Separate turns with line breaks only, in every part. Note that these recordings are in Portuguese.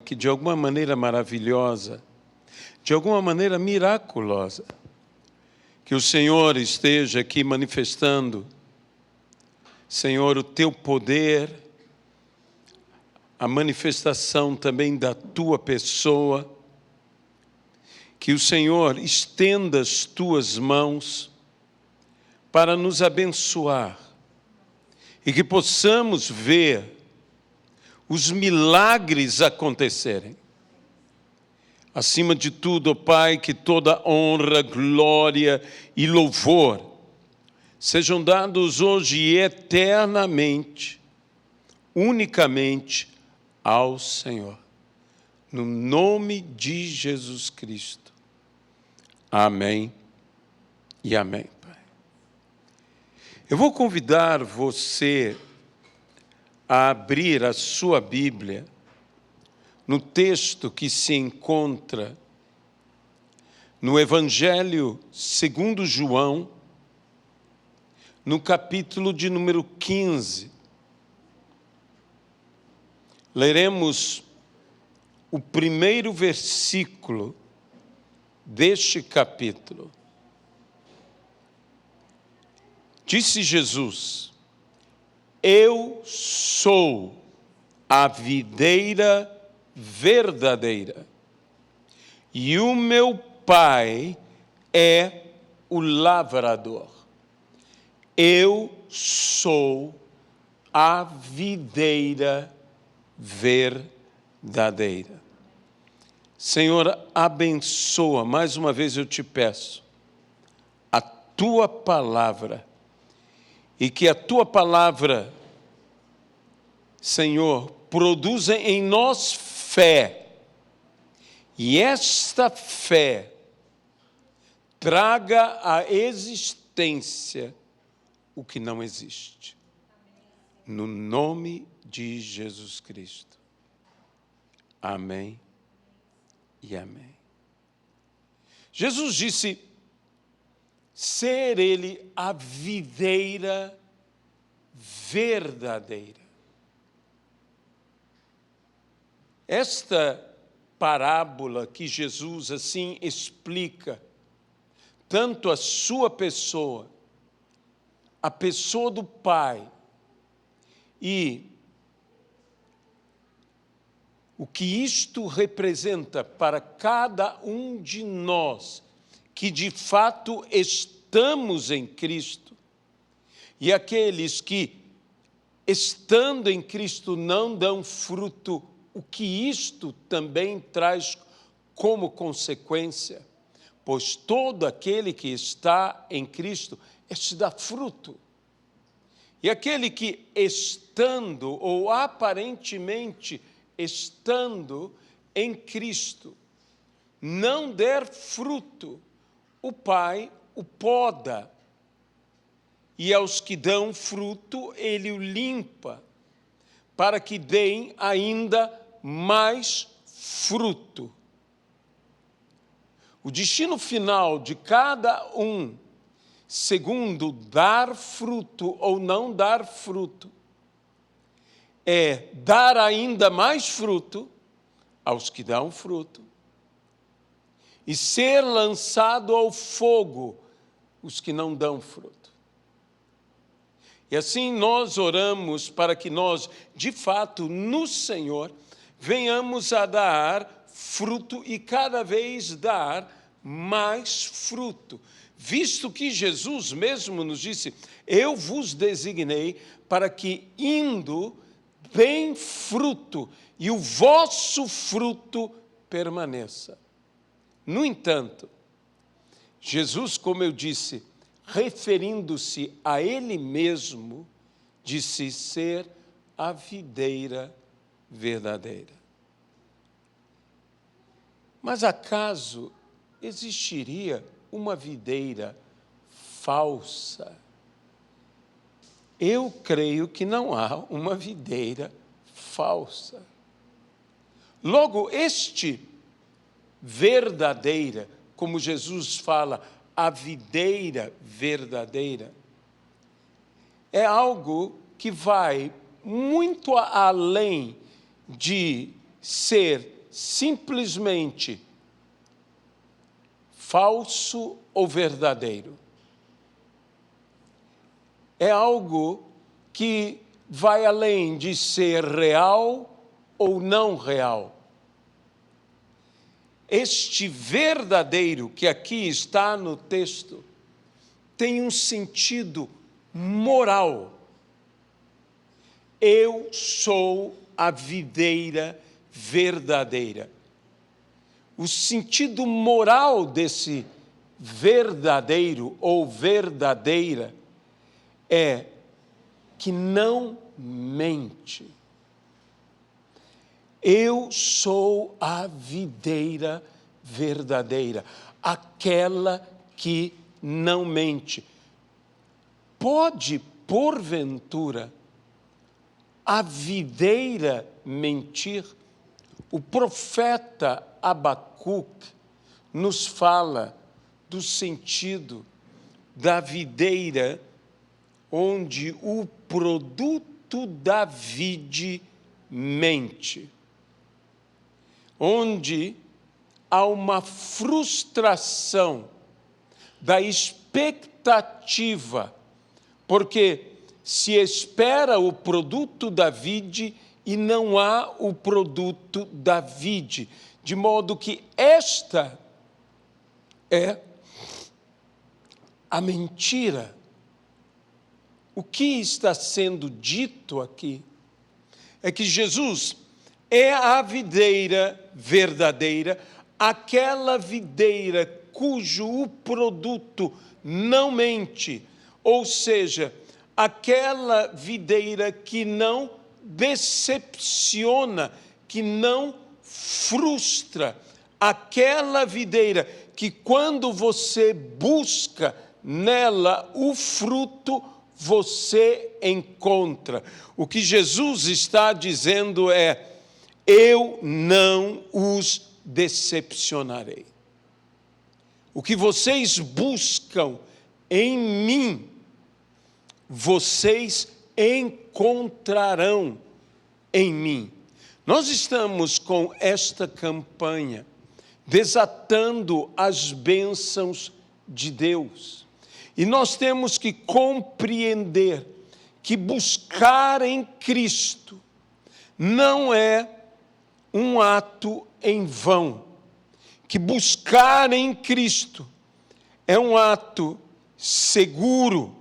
que de alguma maneira maravilhosa, de alguma maneira miraculosa, que o Senhor esteja aqui manifestando, Senhor, o teu poder, a manifestação também da tua pessoa, que o Senhor estenda as tuas mãos para nos abençoar e que possamos ver os milagres acontecerem. Acima de tudo, ó Pai, que toda honra, glória e louvor sejam dados hoje e eternamente, unicamente ao Senhor. No nome de Jesus Cristo. Amém e amém, Pai. Eu vou convidar você a abrir a sua Bíblia no texto que se encontra no Evangelho segundo João, no capítulo de número 15. Leremos o primeiro versículo deste capítulo. Disse Jesus: eu sou a videira verdadeira, e o meu Pai é o lavrador. Eu sou a videira verdadeira. Senhor, abençoa, mais uma vez eu te peço, a tua palavra, e que a tua palavra, Senhor, produza em nós fé, e esta fé traga à existência o que não existe. No nome de Jesus Cristo. Amém e amém. Jesus disse ser ele a videira verdadeira. Esta parábola que Jesus assim explica, tanto a sua pessoa, a pessoa do Pai, e o que isto representa para cada um de nós, que de fato estamos em Cristo, e aqueles que, estando em Cristo, não dão fruto, o que isto também traz como consequência, pois todo aquele que está em Cristo, este dá fruto. E aquele que estando, ou aparentemente estando em Cristo, não der fruto, o Pai o poda, e aos que dão fruto, ele o limpa, para que deem ainda mais fruto. O destino final de cada um, segundo dar fruto ou não dar fruto, é dar ainda mais fruto aos que dão fruto e ser lançado ao fogo os que não dão fruto. E assim nós oramos para que nós, de fato, no Senhor, venhamos a dar fruto e cada vez dar mais fruto. Visto que Jesus mesmo nos disse, eu vos designei para que indo deem fruto e o vosso fruto permaneça. No entanto, Jesus, como eu disse, referindo-se a ele mesmo, disse ser a videira verdadeira. Mas acaso existiria uma videira falsa? Eu creio que não há uma videira falsa. Logo, este verdadeira, como Jesus fala, a videira verdadeira, é algo que vai muito além de ser simplesmente falso ou verdadeiro. É algo que vai além de ser real ou não real. Este verdadeiro que aqui está no texto tem um sentido moral. Eu sou a videira verdadeira. O sentido moral desse verdadeiro ou verdadeira é que não mente. Eu sou a videira verdadeira, aquela que não mente. Pode, porventura, a videira mentir? O profeta Abacuque nos fala do sentido da videira, onde o produto da vide mente, onde há uma frustração da expectativa, porque se espera o produto da vide e não há o produto da vide, de modo que esta é a mentira. O que está sendo dito aqui é que Jesus é a videira verdadeira, aquela videira cujo produto não mente, ou seja, aquela videira que não decepciona, que não frustra, aquela videira que quando você busca nela o fruto, você encontra. O que Jesus está dizendo é: eu não os decepcionarei. O que vocês buscam em mim, vocês encontrarão em mim. Nós estamos com esta campanha desatando as bênçãos de Deus. E nós temos que compreender que buscar em Cristo não é um ato em vão, que buscar em Cristo é um ato seguro,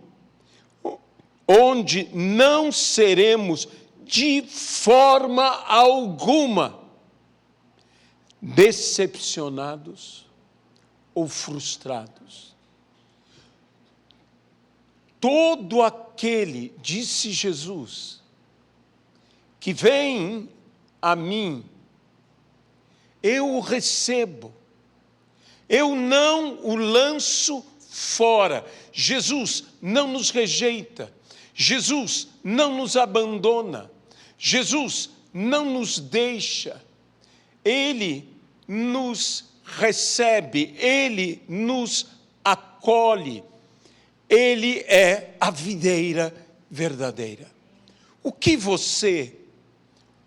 onde não seremos de forma alguma decepcionados ou frustrados. Todo aquele, disse Jesus, que vem a mim, eu o recebo, eu não o lanço fora. Jesus não nos rejeita, Jesus não nos abandona, Jesus não nos deixa, Ele nos recebe, Ele nos acolhe, Ele é a videira verdadeira. O que você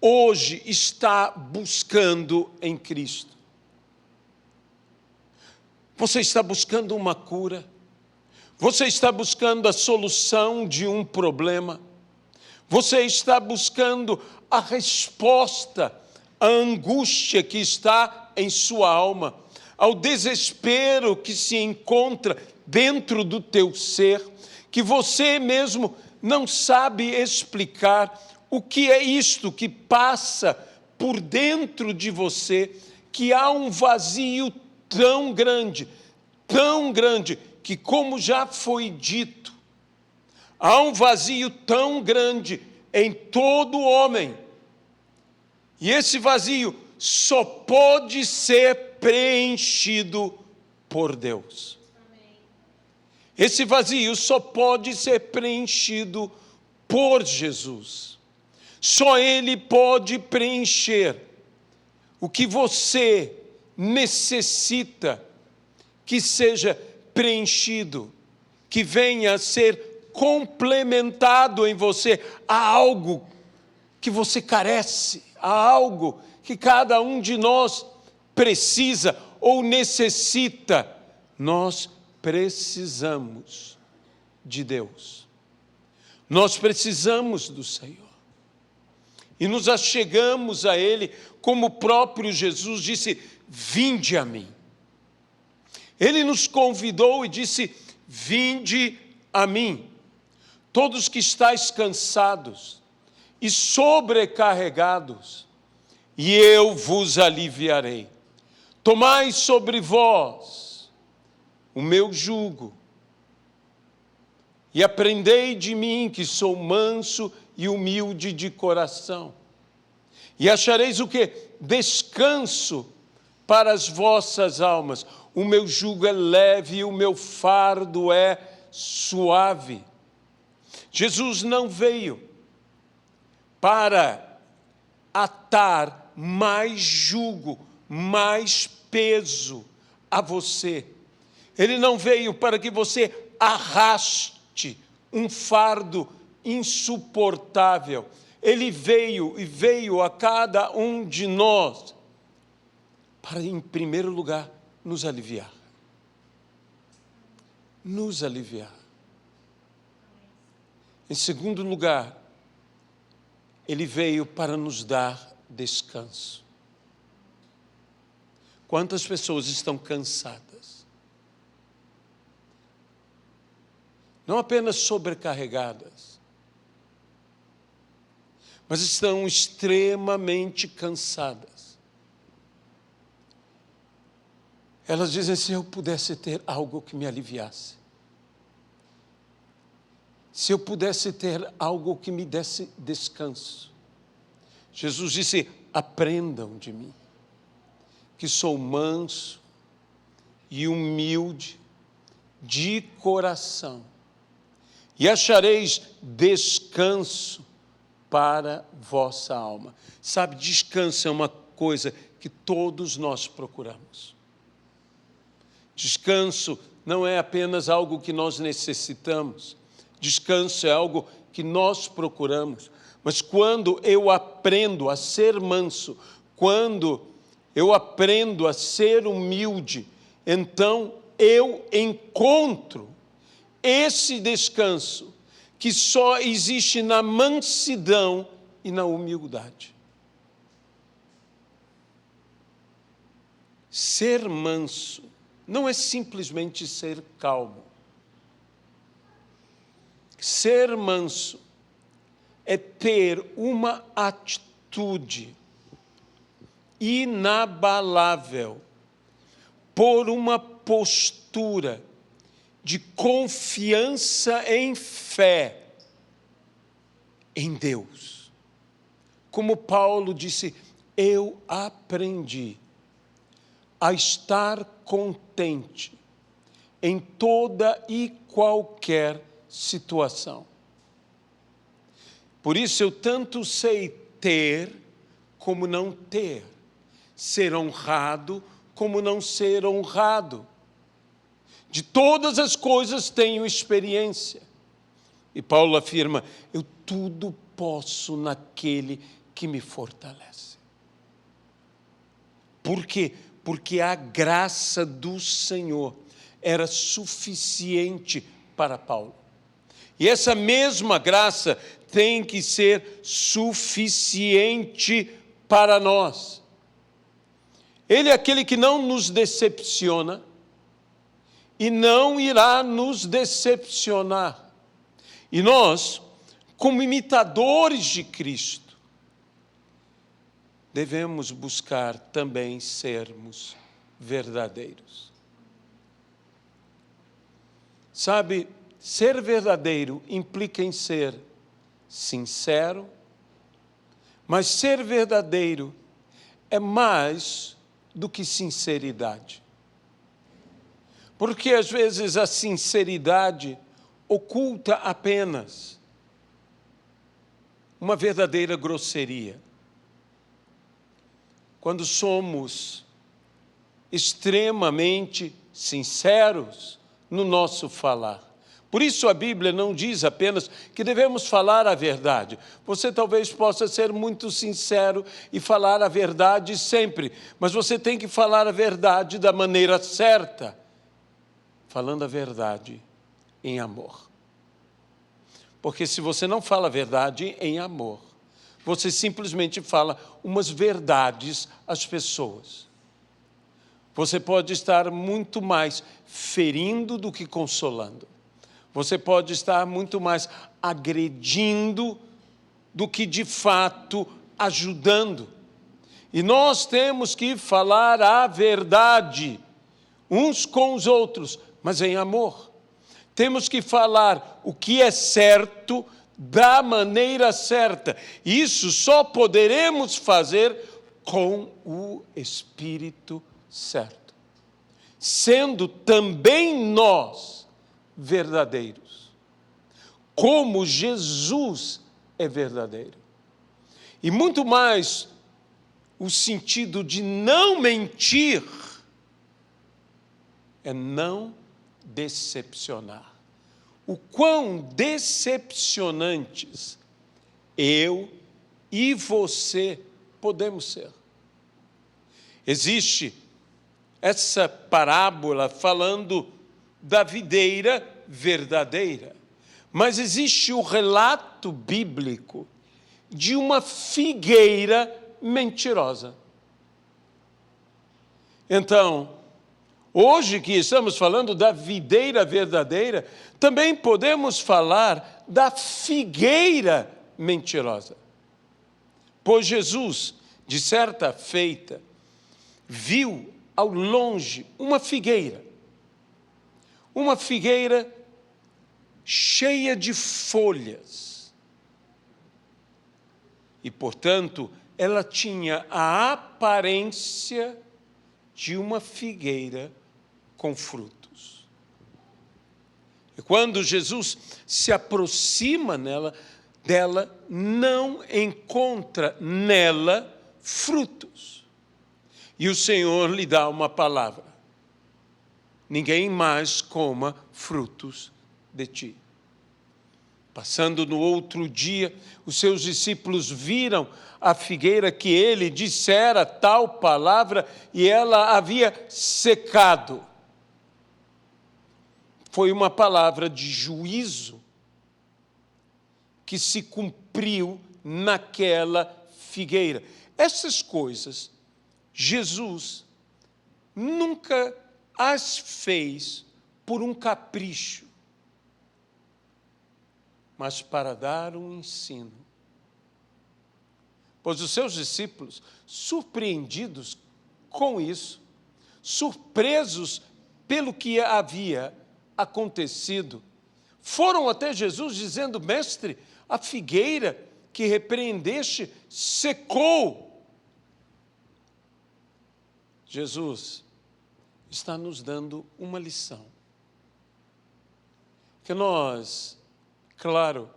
hoje está buscando em Cristo? Você está buscando uma cura? Você está buscando a solução de um problema? Você está buscando a resposta à angústia que está em sua alma, ao desespero que se encontra dentro do teu ser, que você mesmo não sabe explicar o que é isto que passa por dentro de você, que há um vazio tão grande, que, como já foi dito, há um vazio tão grande em todo homem, e esse vazio só pode ser preenchido por Deus. Esse vazio só pode ser preenchido por Jesus. Só Ele pode preencher o que você necessita que seja preenchido, que venha a ser complementado em você. Há algo que você carece, há algo que cada um de nós precisa ou necessita. Nós precisamos de Deus. Nós precisamos do Senhor. E nos achegamos a Ele, como o próprio Jesus disse: vinde a mim. Ele nos convidou e disse: vinde a mim, todos que estáis cansados e sobrecarregados, e eu vos aliviarei. Tomai sobre vós o meu jugo, e aprendei de mim, que sou manso e humilde de coração. E achareis o quê? Descanso para as vossas almas. O meu jugo é leve e o meu fardo é suave. Jesus não veio para atar mais jugo, mais peso a você. Ele não veio para que você arraste um fardo insuportável. Ele veio a cada um de nós para, em primeiro lugar, nos aliviar. Nos aliviar. Em segundo lugar, Ele veio para nos dar descanso. Quantas pessoas estão cansadas? Não apenas sobrecarregadas, mas estão extremamente cansadas. Elas dizem: se eu pudesse ter algo que me aliviasse, se eu pudesse ter algo que me desse descanso. Jesus disse: aprendam de mim, que sou manso e humilde de coração, e achareis descanso para vossa alma. Sabe, descanso é uma coisa que todos nós procuramos. Descanso não é apenas algo que nós necessitamos. Descanso é algo que nós procuramos. Mas quando eu aprendo a ser manso, quando eu aprendo a ser humilde, então eu encontro esse descanso que só existe na mansidão e na humildade. Ser manso não é simplesmente ser calmo. Ser manso é ter uma atitude inabalável, por uma postura de confiança em fé em Deus. Como Paulo disse: eu aprendi a estar contente em toda e qualquer situação. Por isso eu tanto sei ter como não ter, ser honrado como não ser honrado. De todas as coisas tenho experiência. E Paulo afirma: eu tudo posso naquele que me fortalece. Por quê? Porque a graça do Senhor era suficiente para Paulo. E essa mesma graça tem que ser suficiente para nós. Ele é aquele que não nos decepciona e não irá nos decepcionar. E nós, como imitadores de Cristo, devemos buscar também sermos verdadeiros. Sabe, ser verdadeiro implica em ser sincero, mas ser verdadeiro é mais do que sinceridade. Porque às vezes a sinceridade oculta apenas uma verdadeira grosseria. Quando somos extremamente sinceros no nosso falar, Por isso a Bíblia não diz apenas que devemos falar a verdade. Você talvez possa ser muito sincero e falar a verdade sempre, mas você tem que falar a verdade da maneira certa, falando a verdade em amor. Porque se você não fala a verdade em amor, você simplesmente fala umas verdades às pessoas. Você pode estar muito mais ferindo do que consolando. Você pode estar muito mais agredindo do que, de fato, ajudando. E nós temos que falar a verdade uns com os outros, mas em amor. Temos que falar o que é certo da maneira certa. Isso só poderemos fazer com o Espírito certo, sendo também nós verdadeiros, como Jesus é verdadeiro. E muito mais o sentido de não mentir é não decepcionar. O quão decepcionantes eu e você podemos ser. Existe essa parábola falando da videira verdadeira, mas existe o relato bíblico de uma figueira mentirosa. Então, hoje que estamos falando da videira verdadeira, também podemos falar da figueira mentirosa. Pois Jesus, de certa feita, viu ao longe uma figueira cheia de folhas. E, portanto, ela tinha a aparência de uma figueira com frutos. E quando Jesus se aproxima dela, não encontra nela frutos. E o Senhor lhe dá uma palavra: ninguém mais coma frutos de ti. Passando no outro dia, os seus discípulos viram a figueira que ele dissera tal palavra e ela havia secado. Foi uma palavra de juízo que se cumpriu naquela figueira. Essas coisas, Jesus nunca as fez por um capricho, mas para dar um ensino. Pois os seus discípulos, surpreendidos com isso, surpresos pelo que havia acontecido, foram até Jesus dizendo: mestre, a figueira que repreendeste secou. Jesus está nos dando uma lição. Que nós, claro,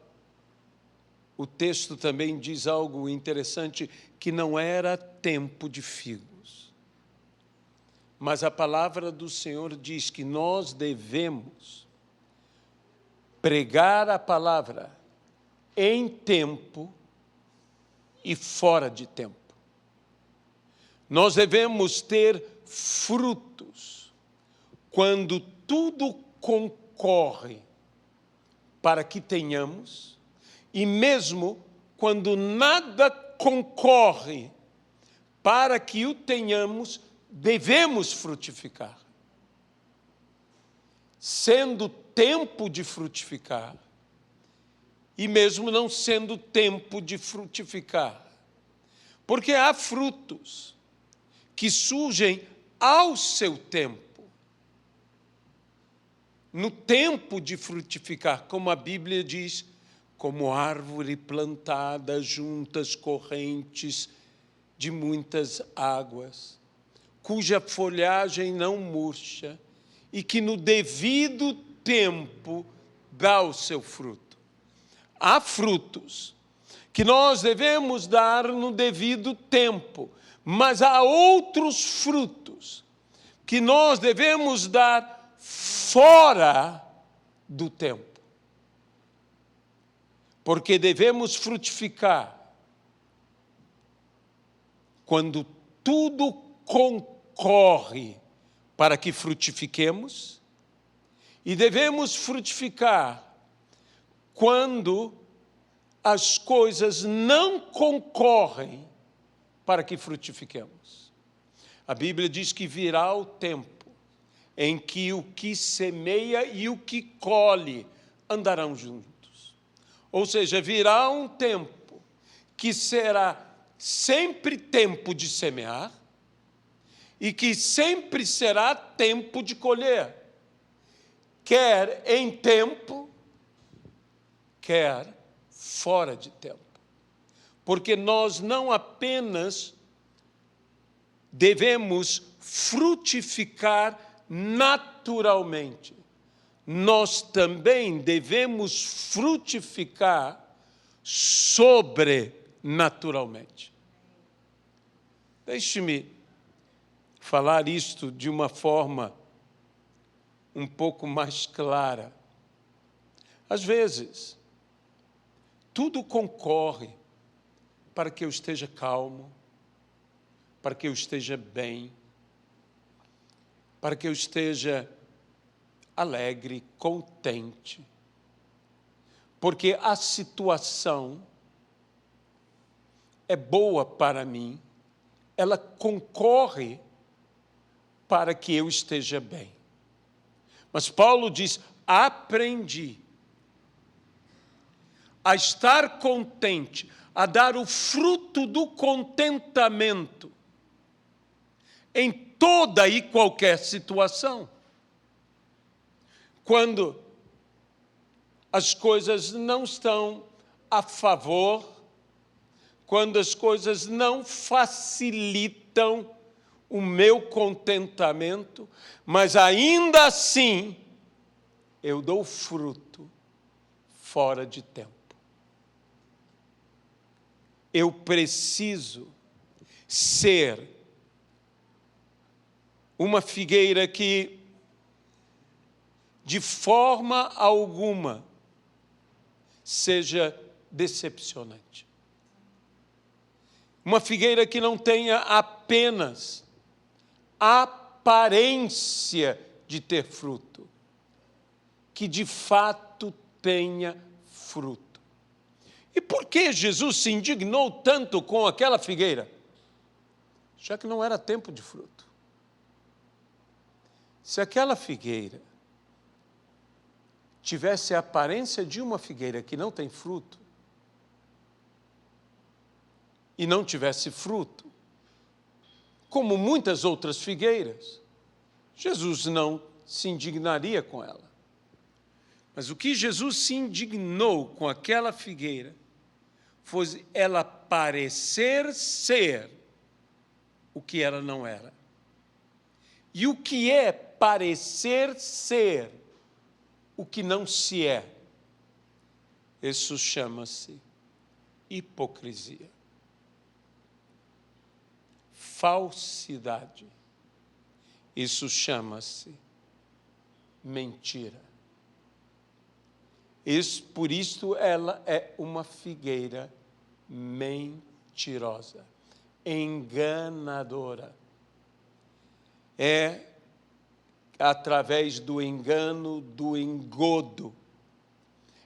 o texto também diz algo interessante, que não era tempo de figos. Mas a palavra do Senhor diz que nós devemos pregar a palavra em tempo e fora de tempo. Nós devemos ter frutos quando tudo concorre para que tenhamos, e mesmo quando nada concorre para que o tenhamos, devemos frutificar. Sendo tempo de frutificar, e mesmo não sendo tempo de frutificar, porque há frutos que surgem ao seu tempo, no tempo de frutificar, como a Bíblia diz, como árvore plantada junto às correntes de muitas águas, cuja folhagem não murcha e que no devido tempo dá o seu fruto. Há frutos que nós devemos dar no devido tempo, mas há outros frutos que nós devemos dar fora do tempo. Porque devemos frutificar quando tudo concorre para que frutifiquemos, e devemos frutificar quando as coisas não concorrem para que frutifiquemos. A Bíblia diz que virá o tempo em que o que semeia e o que colhe andarão juntos. Ou seja, virá um tempo que será sempre tempo de semear e que sempre será tempo de colher, quer em tempo, quer fora de tempo. Porque nós não apenas devemos frutificar naturalmente, nós também devemos frutificar sobrenaturalmente. Deixe-me falar isto de uma forma um pouco mais clara. Às vezes, tudo concorre para que eu esteja calmo, para que eu esteja bem, para que eu esteja alegre, contente, porque a situação é boa para mim, ela concorre para que eu esteja bem. Mas Paulo diz: aprendi a estar contente, a dar o fruto do contentamento em toda e qualquer situação. Quando as coisas não estão a favor, quando as coisas não facilitam o meu contentamento, mas ainda assim eu dou fruto fora de tempo. Eu preciso ser uma figueira que, de forma alguma, seja decepcionante. Uma figueira que não tenha apenas aparência de ter fruto, que de fato tenha fruto. E por que Jesus se indignou tanto com aquela figueira? Já que não era tempo de fruto. Se aquela figueira tivesse a aparência de uma figueira que não tem fruto, e não tivesse fruto, como muitas outras figueiras, Jesus não se indignaria com ela. Mas o que Jesus se indignou com aquela figueira foi ela parecer ser o que ela não era. E o que é parecer ser o que não se é? Isso chama-se hipocrisia. Falsidade. Isso chama-se mentira. Por isso ela é uma figueira mentirosa, enganadora. É através do engano, do engodo.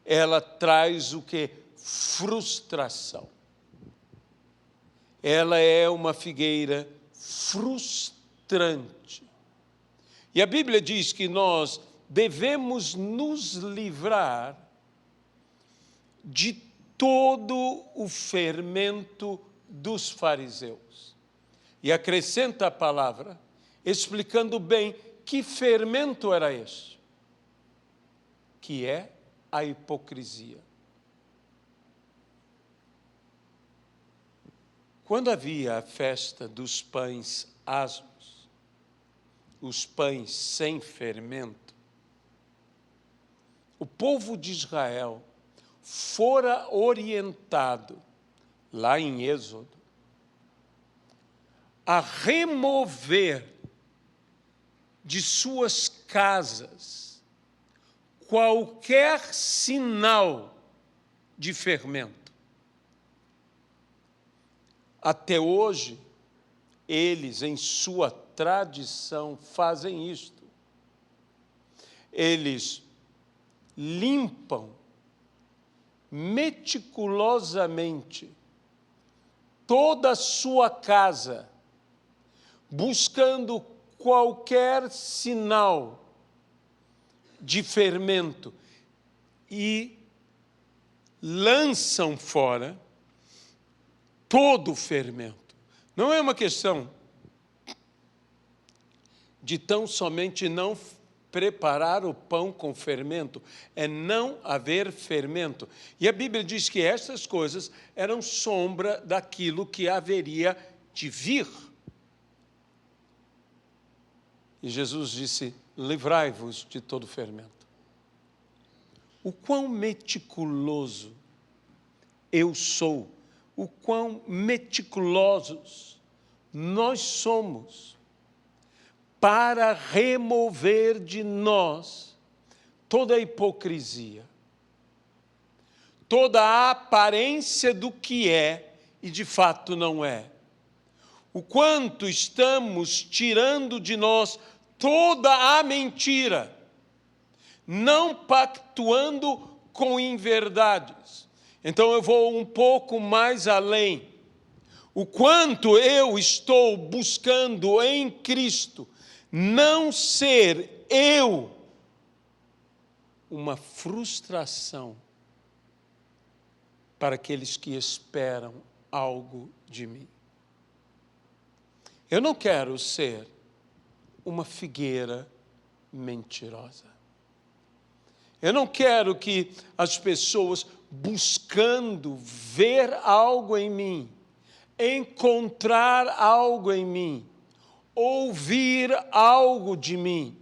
Ela traz o quê? Frustração. Ela é uma figueira frustrante. E a Bíblia diz que nós devemos nos livrar de todo o fermento dos fariseus. E acrescenta a palavra, explicando bem que fermento era este, que é a hipocrisia. Quando havia a festa dos pães asmos, os pães sem fermento, o povo de Israel fora orientado, lá em Êxodo, a remover de suas casas qualquer sinal de fermento. Até hoje, eles, em sua tradição, fazem isto. Eles limpam meticulosamente toda a sua casa, buscando qualquer sinal de fermento e lançam fora todo o fermento. Não é uma questão de tão somente não preparar o pão com fermento, é não haver fermento. E a Bíblia diz que essas coisas eram sombra daquilo que haveria de vir. E Jesus disse, livrai-vos de todo fermento. O quão meticuloso eu sou, o quão meticulosos nós somos para remover de nós toda a hipocrisia, toda a aparência do que é e de fato não é. O quanto estamos tirando de nós toda a mentira, não pactuando com inverdades. Então eu vou um pouco mais além. O quanto eu estou buscando em Cristo não ser eu uma frustração para aqueles que esperam algo de mim. Eu não quero ser uma figueira mentirosa. Eu não quero que as pessoas buscando ver algo em mim, encontrar algo em mim, ouvir algo de mim,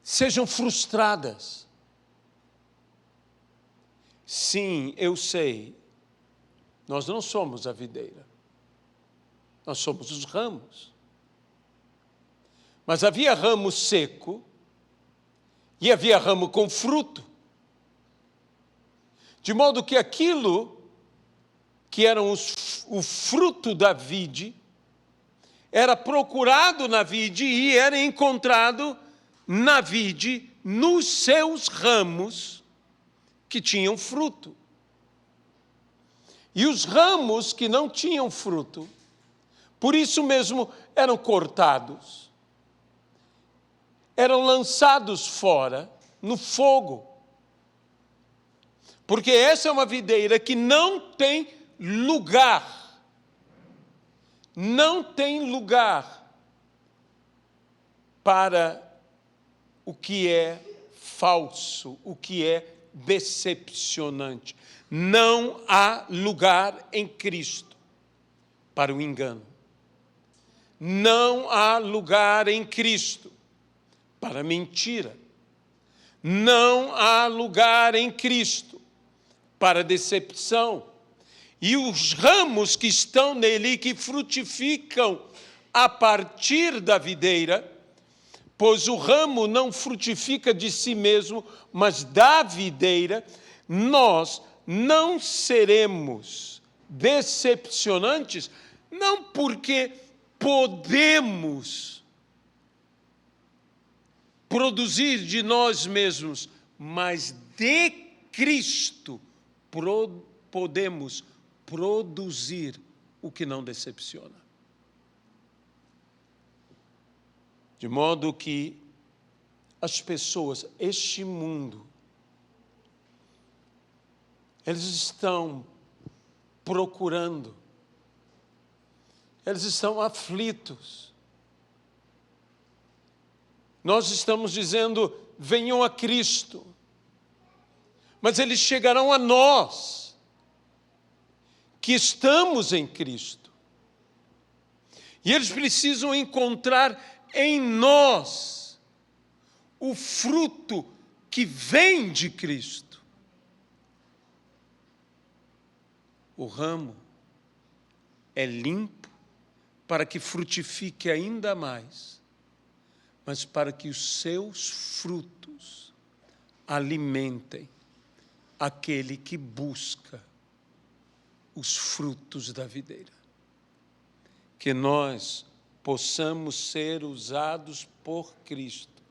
sejam frustradas. Sim, eu sei, nós não somos a videira, nós somos os ramos. Mas havia ramo seco e havia ramo com fruto, de modo que aquilo que era o fruto da vide, era procurado na vide e era encontrado na vide, nos seus ramos que tinham fruto. E os ramos que não tinham fruto, por isso mesmo eram cortados, eram lançados fora no fogo. Porque essa é uma videira que não tem lugar. Não tem lugar para o que é falso, o que é decepcionante. Não há lugar em Cristo para o engano. Não há lugar em Cristo para a mentira. Não há lugar em Cristo para a decepção. E os ramos que estão nele, que frutificam a partir da videira, pois o ramo não frutifica de si mesmo, mas da videira, nós não seremos decepcionantes, não porque podemos produzir de nós mesmos, mas de Cristo podemos produzir o que não decepciona. De modo que as pessoas, este mundo, eles estão procurando, eles estão aflitos. Nós estamos dizendo, venham a Cristo, mas eles chegarão a nós, que estamos em Cristo. E eles precisam encontrar em nós o fruto que vem de Cristo. O ramo é limpo para que frutifique ainda mais, mas para que os seus frutos alimentem aquele que busca os frutos da videira. Que nós possamos ser usados por Cristo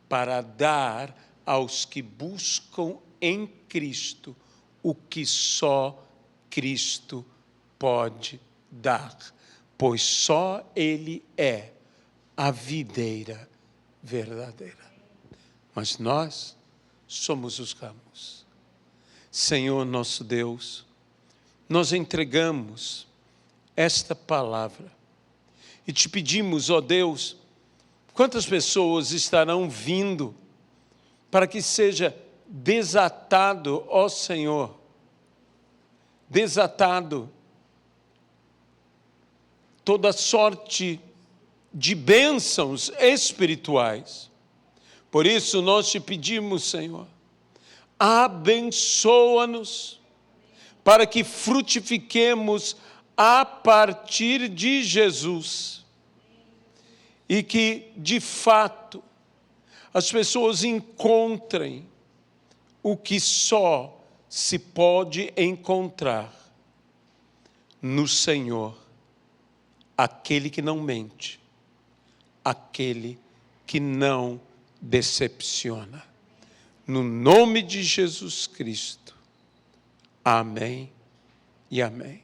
para dar aos que buscam em Cristo o que só Cristo pode dar, pois só Ele é a videira verdadeira. Mas nós somos os ramos. Senhor nosso Deus, nós entregamos esta palavra e te pedimos, ó Deus, quantas pessoas estarão vindo para que seja desatado, ó Senhor, desatado toda sorte de bênçãos espirituais. Por isso nós te pedimos, Senhor, abençoa-nos para que frutifiquemos a partir de Jesus e que, de fato, as pessoas encontrem o que só se pode encontrar no Senhor, aquele que não mente, aquele que não decepciona. No nome de Jesus Cristo. Amém e amém.